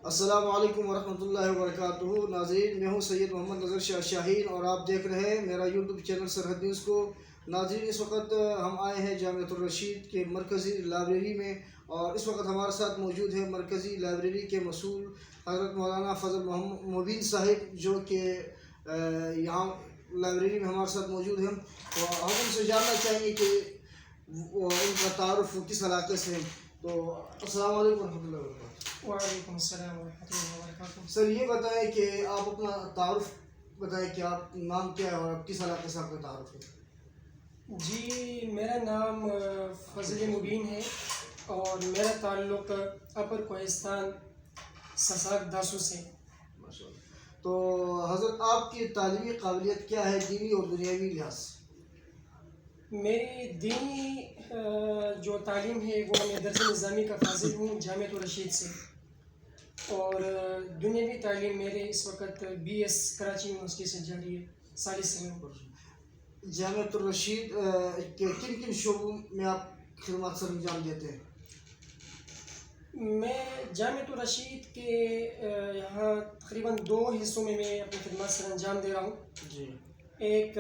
السلام علیکم ورحمۃ اللہ وبرکاتہ. ناظرین، میں ہوں سید محمد نظر شاہ شاہین اور آپ دیکھ رہے ہیں میرا یوٹیوب چینل سرحد نیوز کو. ناظرین، اس وقت ہم آئے ہیں جامعۃ الرشید کے مرکزی لائبریری میں، اور اس وقت ہمارے ساتھ موجود ہے مرکزی لائبریری کے مسئول حضرت مولانا فضل محمد مبین صاحب، جو کہ یہاں لائبریری میں ہمارے ساتھ موجود ہیں. ہم ان سے جاننا چاہیں گے کہ ان کا تعارف کس علاقے سے ہے. تو السلام علیکم ورحمۃ اللہ وبرکاتہ. وعلیکم السلام ورحمۃ اللہ وبرکاتہ. سر، یہ بتائیں کہ آپ اپنا تعارف بتائیں کہ آپ نام کیا ہے اور آپ کس علاقے سے آپ کا تعارف ہے؟ جی، میرا نام فضل مبین ہے اور میرا تعلق اپر کوہستان سساک داسو سے. ماشاء اللہ. تو حضرت، آپ کی تعلیمی قابلیت کیا ہے دینی اور دنیاوی لحاظ سے؟ میری دینی جو تعلیم ہے وہ میں درس نظامی کا فاضل ہوں جامعۃ الرشید سے، اور دنیاوی تعلیم میرے اس وقت BS کراچی یونیورسٹی سے جاری ہے، ثالث سنوں. جامعۃ الرشید کے کن کن شعبوں میں آپ خدمات سر انجام دیتے ہیں؟ میں جامعۃ الرشید کے یہاں تقریباً 2 حصوں میں اپنی خدمات سر انجام دے رہا ہوں. جی. ایک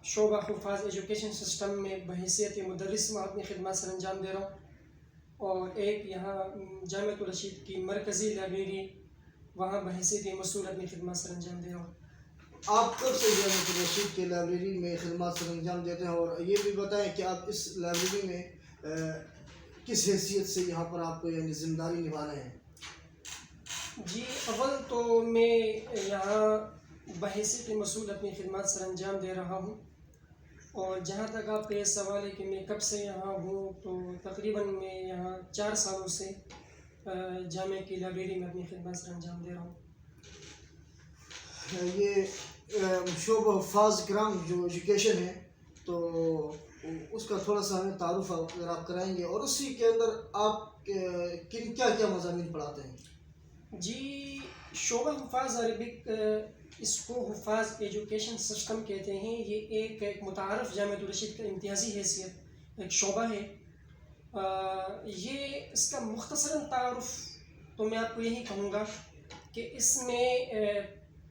شعبہ حفاظ ایجوکیشن سسٹم میں بحیثیت مدرس میں اپنی خدمات سر انجام دے رہا ہوں، اور ایک یہاں جامعۃ الرشید کی مرکزی لائبریری، وہاں بحیثیت مسئول اپنی خدمات سر انجام دے رہا ہوں. آپ کب سے جامعۃ الرشید کے لائبریری میں خدمات سر انجام دیتے ہیں، اور یہ بھی بتائیں کہ آپ اس لائبریری میں کس حیثیت سے یہاں پر آپ کو یعنی ذمہ داری نبھا رہے ہیں؟ جی، اول تو میں یہاں بحیثیت مسئول اپنی خدمات سر انجام دے رہا ہوں، اور جہاں تک آپ کا یہ سوال ہے کہ میں کب سے یہاں ہوں، تو تقریباً میں یہاں 4 سالوں سے جامعہ کی لائبریری میں اپنی خدمات سر انجام دے رہا ہوں. یہ شعبہ حفاظ کرام جو ایجوکیشن ہے، تو اس کا تھوڑا سا ہمیں تعارف اگر آپ کرائیں گے، اور اسی کے اندر آپ کیا کیا مضامین پڑھاتے ہیں؟ جی، شعبہ حفاظ عربک، اس کو حفاظ ایجوکیشن سسٹم کہتے ہیں. یہ ایک متعارف جامعۃ الرشید کا امتیازی حیثیت ایک شعبہ ہے. یہ اس کا مختصراً تعارف تو میں آپ کو یہی کہوں گا کہ اس میں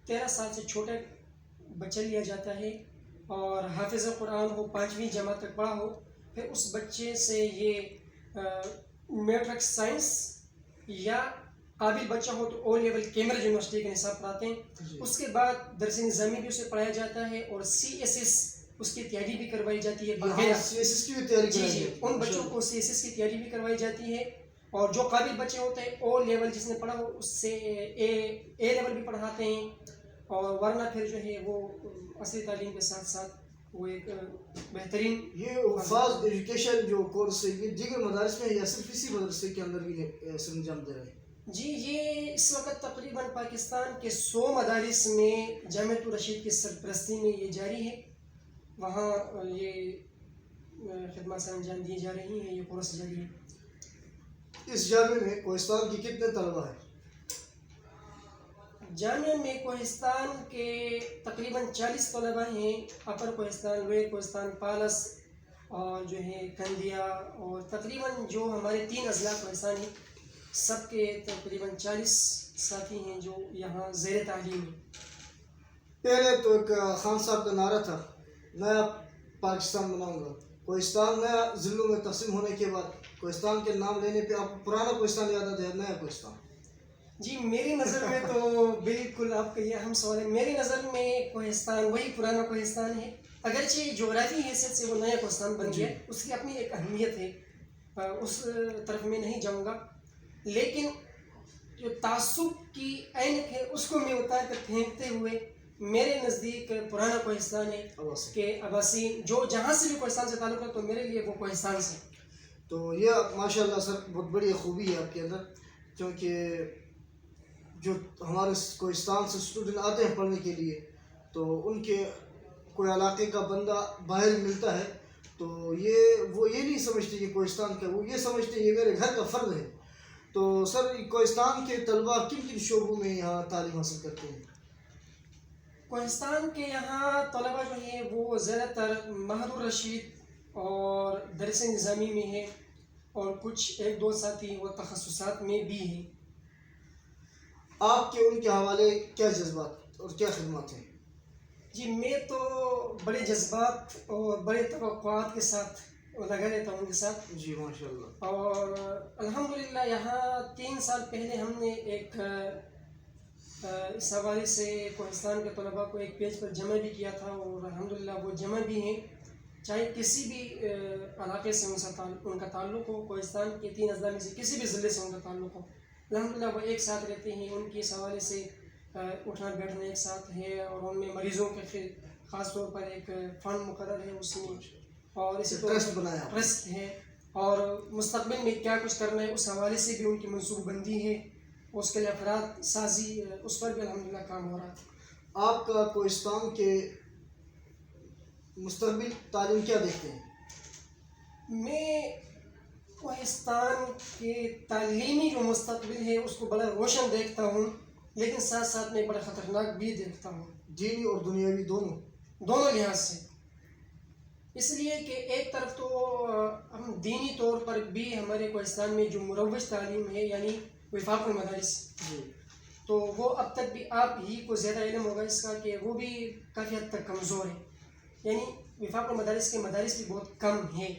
13 سال سے چھوٹے بچہ لیا جاتا ہے، اور حافظ قرآن ہو، 5ویں جماعت تک پڑھا ہو. پھر اس بچے سے یہ میٹرک سائنس، یا قابل بچہ ہو تو او لیول کیمبرج یونیورسٹی کے نصاب پڑھاتے ہیں. اس کے بعد درس نظامی بھی اسے پڑھایا جاتا ہے، اور CSS اس کی تیاری بھی کروائی جاتی ہے. CSS کی بھی تیاری جی، ان بچوں کو CSS کی تیاری بھی کروائی جاتی ہے. اور جو قابل بچے ہوتے ہیں او لیول جس نے پڑھا ہو اس سے اے لیول بھی پڑھاتے ہیں، اور ورنہ پھر جو ہے وہ اصلی تعلیم کے ساتھ ساتھ وہ ایک بہترین. یہ حفاظ ایجوکیشن جو کورس ہے، یہ دیگر مدارس میں یا صرف اسی مدرسے کے اندر بھی سر انجام دے رہے ہیں؟ جی، یہ اس وقت تقریباً پاکستان کے 100 مدارس میں جامعۃ الرشید کی سرپرستی میں یہ جاری ہے. وہاں یہ خدمات سر انجام دی جا رہی ہیں، یہ کورس جاری ہے. اس جامعے میں کوہستان کی کتنے طلبہ ہیں؟ جامعہ میں کوہستان کے تقریباً 40 طلبہ ہیں. اپر کوہستان، لوئر کوہستان، پالس، اور جو ہے کندیا، اور تقریباً جو ہمارے 3 اضلاع کوہستان ہیں، سب کے تقریباً 40 ساتھی ہیں جو یہاں زیر تعلیم ہیں. پہلے تو ایک خان صاحب کا نعرہ تھا، نیا پاکستان بناؤں گا. کوہستان نیا ضلعوں میں تقسیم ہونے کے بعد کوہستان کے نام لینے پہ آپ کو پرانا کوہستان یاد آتا ہے، نیا کوہستان؟ جی، میری نظر میں تو بالکل آپ کا یہ اہم سوال ہے. میری نظر میں کوہستان وہی پرانا کوہستان ہے، اگرچہ جغرافی حیثیت سے وہ نیا کوہستان بن گیا. اس کی اپنی ایک اہمیت ہے، اس طرف میں نہیں جاؤں گا. لیکن جو تعصب کی عینک ہے اس کو میں اتار کر پھینکتے ہوئے میرے نزدیک پرانا کوہستان ہے کہ عباسین، جو جہاں سے بھی کوہستان سے تعلق ہے تو میرے لیے وہ کوہستان سے. تو یہ ماشاء اللہ سر بہت بڑی خوبی ہے آپ کے اندر، کیونکہ جو ہمارے کوہستان سے اسٹوڈنٹ آتے ہیں پڑھنے کے لیے، تو ان کے کوئی علاقے کا بندہ باہر ملتا ہے تو وہ یہ نہیں سمجھتے کہ کوہستان کا، وہ یہ سمجھتے ہیں یہ میرے گھر کا فرد ہے. تو سر، کوہستان کے طلبہ کن کن شعبوں میں یہاں تعلیم حاصل کرتے ہیں؟ کوہستان کے یہاں طلبہ جو ہیں وہ زیادہ تر معہد الرشید اور درس نظامی میں ہیں، اور کچھ 1-2 ساتھی وہ تخصصات میں بھی ہیں. آپ کے ان کے حوالے کیا جذبات اور کیا خدمات ہیں؟ جی میں تو بڑے جذبات اور بڑے توقعات کے ساتھ لگا رہتا ہوں ان کے ساتھ. جی ماشاء اللہ. اور الحمدللہ یہاں 3 سال پہلے ہم نے ایک اس حوالے سے کوہستان کے طلباء کو ایک پیج پر جمع بھی کیا تھا، اور الحمدللہ وہ جمع بھی ہیں. چاہے کسی بھی علاقے سے ان کا تعلق ہو، کوہستان کے 3 اضلاع میں سے کسی بھی ضلع سے ان کا تعلق ہو، الحمدللہ وہ ایک ساتھ رہتے ہیں. ان کی اس حوالے سے اٹھنا بیٹھنا ایک ساتھ ہے، اور ان میں مریضوں کے پھر خاص طور پر ایک فنڈ مقرر ہے اس میں، اور اسی طور پر ٹرسٹ ہے، اور مستقبل میں کیا کچھ کرنا ہے اس حوالے سے بھی ان کی منصوبہ بندی ہے، اس کے لیے افراد سازی اس پر بھی الحمدللہ کام ہو رہا ہے. آپ کا کوہستان کے مستقبل تعلیم کیا دیکھتے ہیں؟ میں کوہستان کے تعلیمی جو مستقبل ہے اس کو بڑا روشن دیکھتا ہوں، لیکن ساتھ ساتھ میں بڑا خطرناک بھی دیکھتا ہوں، دینی اور دنیاوی دونوں لحاظ سے. اس لیے کہ ایک طرف تو ہم دینی طور پر بھی ہمارے کوہستان میں جو مروج تعلیم ہے یعنی وفاق المدارس، تو وہ اب تک بھی آپ ہی کو زیادہ علم ہوگا اس کا کہ وہ بھی کافی حد تک کمزور ہے. یعنی وفاق المدارس کے مدارس بھی بہت کم ہیں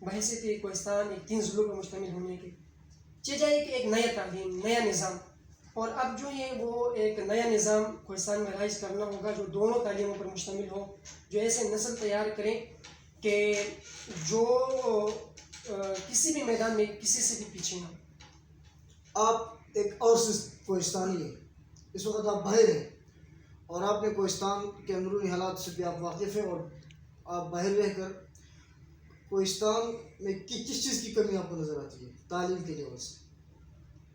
بحیثیت کوہستان ایک 3 ضلعوں پر مشتمل ہونے کے. چاہیے کہ ایک نیا تعلیم، نیا نظام، اور اب جو ہے وہ ایک نیا نظام کوہستان میں رائج کرنا ہوگا جو دونوں تعلیموں پر مشتمل ہو، جو ایسے نسل تیار کریں کہ جو کسی بھی میدان میں کسی سے بھی پیچھے نہ ہو. آپ ایک اور کوہستانی ہیں، اس وقت آپ باہر ہیں، اور آپ نے کوہستان کے اندرونی حالات سے بھی آپ واقف ہیں، اور آپ باہر رہ کر کوہستان میں کس چیز کی کمی آپ کو نظر آتی ہے تعلیم کے لیے سے؟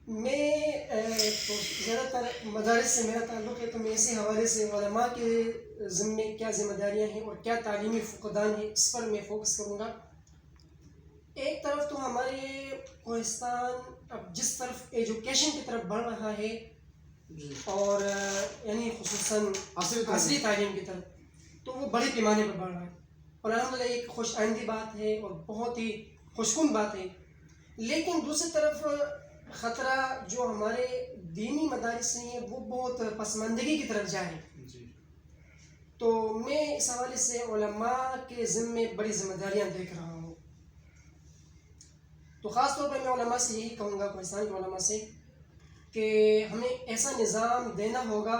میں تو زیادہ تر مدارس سے میرا تعلق ہے، تو میں اسی حوالے سے علماء کے ذمے کیا ذمہ داریاں ہیں اور کیا تعلیمی فقدان ہیں اس پر میں فوکس کروں گا. ایک طرف تو ہمارے کوہستان اب جس طرف ایجوکیشن کی طرف بڑھ رہا ہے، اور یعنی خصوصاً عصری تعلیم کی طرف، تو وہ بڑے پیمانے پر بڑھ رہا ہے، اور الحمدللہ ایک خوش آئندی بات ہے اور بہت ہی خوشکن بات ہے. لیکن دوسری طرف خطرہ جو ہمارے دینی مدارس ہیں وہ بہت پسماندگی کی طرف جا رہے ہیں. تو میں اس حوالے سے علماء کے ذمے بڑی ذمہ داریاں دیکھ رہا ہوں. تو خاص طور پر میں علماء سے یہی کہوں گا، کوہستان کے علماء سے، کہ ہمیں ایسا نظام دینا ہوگا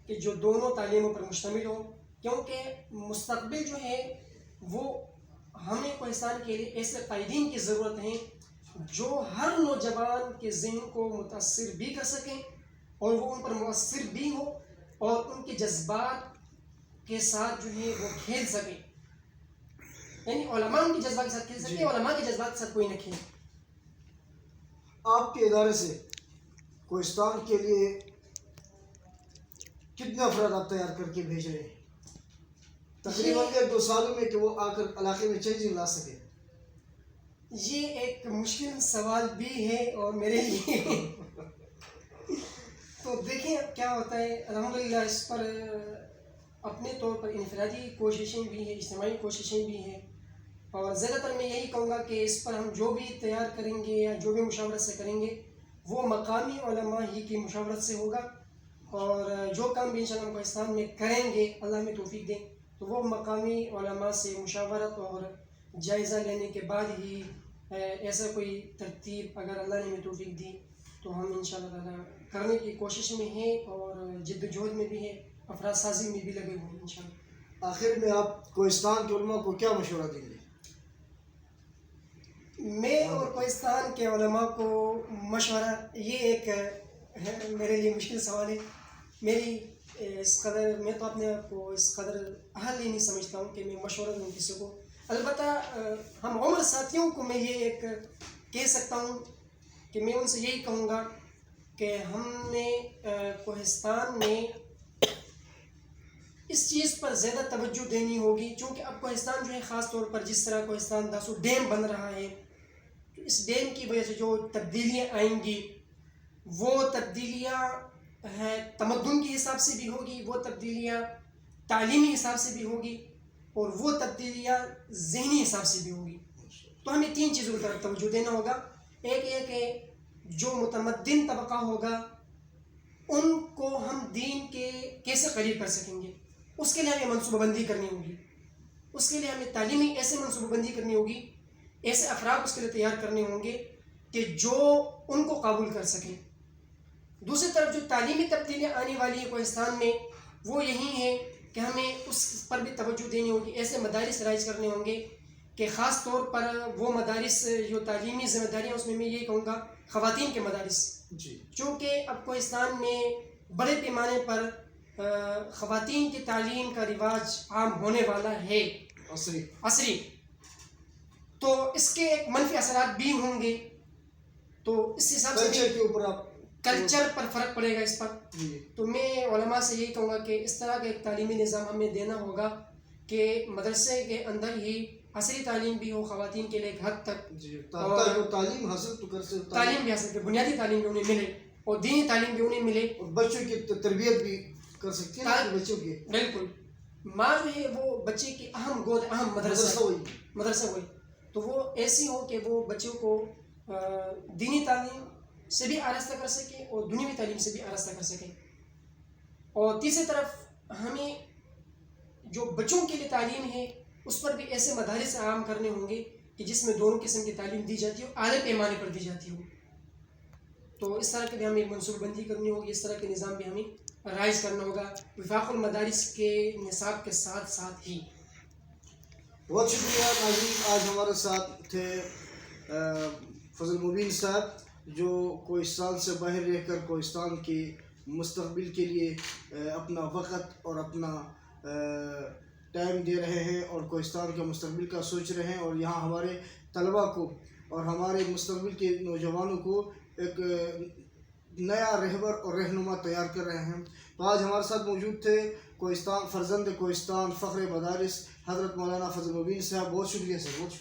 کہ جو دونوں تعلیموں پر مشتمل ہو، کیونکہ مستقبل جو ہے وہ ہمیں کوہستان کے لیے ایسے قائدین کی ضرورت ہے جو ہر نوجوان کے ذہن کو متاثر بھی کر سکیں اور وہ ان پر مؤثر بھی ہو اور ان کے جذبات کے ساتھ جو ہے وہ کھیل سکیں. یعنی علماء ان کے جذبات کے ساتھ کھیل سکیں، علماء کے جذبات کے ساتھ کوئی نہ کھیلے. آپ کے ادارے سے کوہستان کے لیے کتنے افراد آپ تیار کر کے بھیج رہے ہیں تقریباً 1-2 سالوں میں کہ وہ آ کر علاقے میں چینجنگ لا سکے؟ یہ ایک مشکل سوال بھی ہے اور میرے لیے تو دیکھیں اب کیا ہوتا ہے. الحمدللہ اس پر اپنے طور پر انفرادی کوششیں بھی ہیں، اجتماعی کوششیں بھی ہیں، اور زیادہ تر میں یہی کہوں گا کہ اس پر ہم جو بھی تیار کریں گے یا جو بھی مشاورت سے کریں گے وہ مقامی علماء ہی کی مشاورت سے ہوگا، اور جو کام بھی انشاءاللہ ہم کوہستان میں کریں گے اللہ ہمیں توفیق دیں تو وہ مقامی علماء سے مشاورت اور جائزہ لینے کے بعد ہی ایسا کوئی ترتیب اگر اللہ نے ہمیں توفیق دی تو ہم انشاءاللہ تعالیٰ کرنے کی کوشش میں ہیں اور جد و جہد میں بھی ہیں، افراد سازی میں بھی لگے ہوئے ہیں انشاءاللہ. آخر میں آپ کوہستان کے علماء کو کیا مشورہ دیں گے؟ میں اور کوہستان کے علماء کو مشورہ، یہ ایک میرے لیے مشکل سوال ہے. میری اس قدر، میں تو اپنے آپ کو اس قدر اہل ہی نہیں سمجھتا ہوں کہ میں مشورہ دوں کسی کو. البتہ ہم عمر ساتھیوں کو میں یہ ایک کہہ سکتا ہوں کہ میں ان سے یہی کہوں گا کہ ہم نے کوہستان میں اس چیز پر زیادہ توجہ دینی ہوگی، چونکہ اب کوہستان جو ہے خاص طور پر جس طرح کوہستان داسو ڈیم بن رہا ہے، تو اس ڈیم کی وجہ سے جو تبدیلیاں آئیں گی وہ تبدیلیاں تمدن کے حساب سے بھی ہوگی، وہ تبدیلیاں تعلیمی حساب سے بھی ہوگی، اور وہ تبدیلیاں ذہنی حساب سے بھی ہوگی. تو ہمیں 3 چیزوں کی طرف توجہ دینا ہوگا. ایک یہ کہ جو متمدن طبقہ ہوگا ان کو ہم دین کے کیسے قریب کر سکیں گے، اس کے لیے ہمیں منصوبہ بندی کرنی ہوگی. اس کے لیے ہمیں تعلیمی ایسے منصوبہ بندی کرنی ہوگی، ایسے افراد اس کے لیے تیار کرنے ہوں گے کہ جو ان کو قبول کر سکیں. دوسری طرف جو تعلیمی تبدیلیاں آنے والی ہیں کوہستان میں وہ یہی ہیں کہ ہمیں اس پر بھی توجہ دینی ہوگی. ایسے مدارس رائج کرنے ہوں گے کہ خاص طور پر وہ مدارس جو تعلیمی ذمہ داریاں، اس میں یہ کہوں گا خواتین کے مدارس، جی چونکہ اب کوہستان میں بڑے پیمانے پر خواتین کی تعلیم کا رواج عام ہونے والا ہے عصری، تو اس کے ایک منفی اثرات بھی ہوں گے. تو اس حساب سے کلچر کے اوپر آپ کلچر پر فرق پڑے گا اس پر. تو میں علماء سے یہی کہوں گا کہ اس طرح کا ایک تعلیمی نظام ہمیں دینا ہوگا کہ مدرسے کے اندر ہی عصری تعلیم بھی ہو خواتین کے لیے ایک حد تک، تاکہ وہ تعلیم حاصل تو کر سکتے، تعلیم بھی حاصل کرے، بنیادی تعلیم بھی انہیں ملے اور دینی تعلیم بھی انہیں ملے، اور بچوں کی تربیت بھی کر سکتے ہیں بچوں کی. بالکل ماں جو ہے وہ بچے کی اہم گود، اہم مدرسہ وہی، تو وہ ایسی ہو کہ وہ بچوں کو دینی تعلیم سے بھی آراستہ کر سکے اور دنیاوی تعلیم سے بھی آراستہ کر سکے. اور تیسری طرف ہمیں جو بچوں کے لیے تعلیم ہے اس پر بھی ایسے مدارس عام کرنے ہوں گے کہ جس میں دونوں قسم کی تعلیم دی جاتی ہو، اعلیٰ پیمانے پر دی جاتی ہو. تو اس طرح کے بھی ہمیں منصوبہ بندی کرنی ہوگی، اس طرح کے نظام بھی ہمیں رائج کرنا ہوگا وفاق المدارس کے نصاب کے ساتھ ساتھ ہی. بہت شکریہ ناظرین، آج ہمارے ساتھ تھے فضل مبین صاحب جو کوہستان سے باہر رہ کر کوہستان کی مستقبل کے لیے اپنا وقت اور اپنا ٹائم دے رہے ہیں اور کوہستان کے مستقبل کا سوچ رہے ہیں، اور یہاں ہمارے طلباء کو اور ہمارے مستقبل کے نوجوانوں کو ایک نیا رہبر اور رہنما تیار کر رہے ہیں. تو آج ہمارے ساتھ موجود تھے کوہستان، فرزند کوہستان، فخر مدارس حضرت مولانا فضل مبین صاحب. بہت شکریہ سر.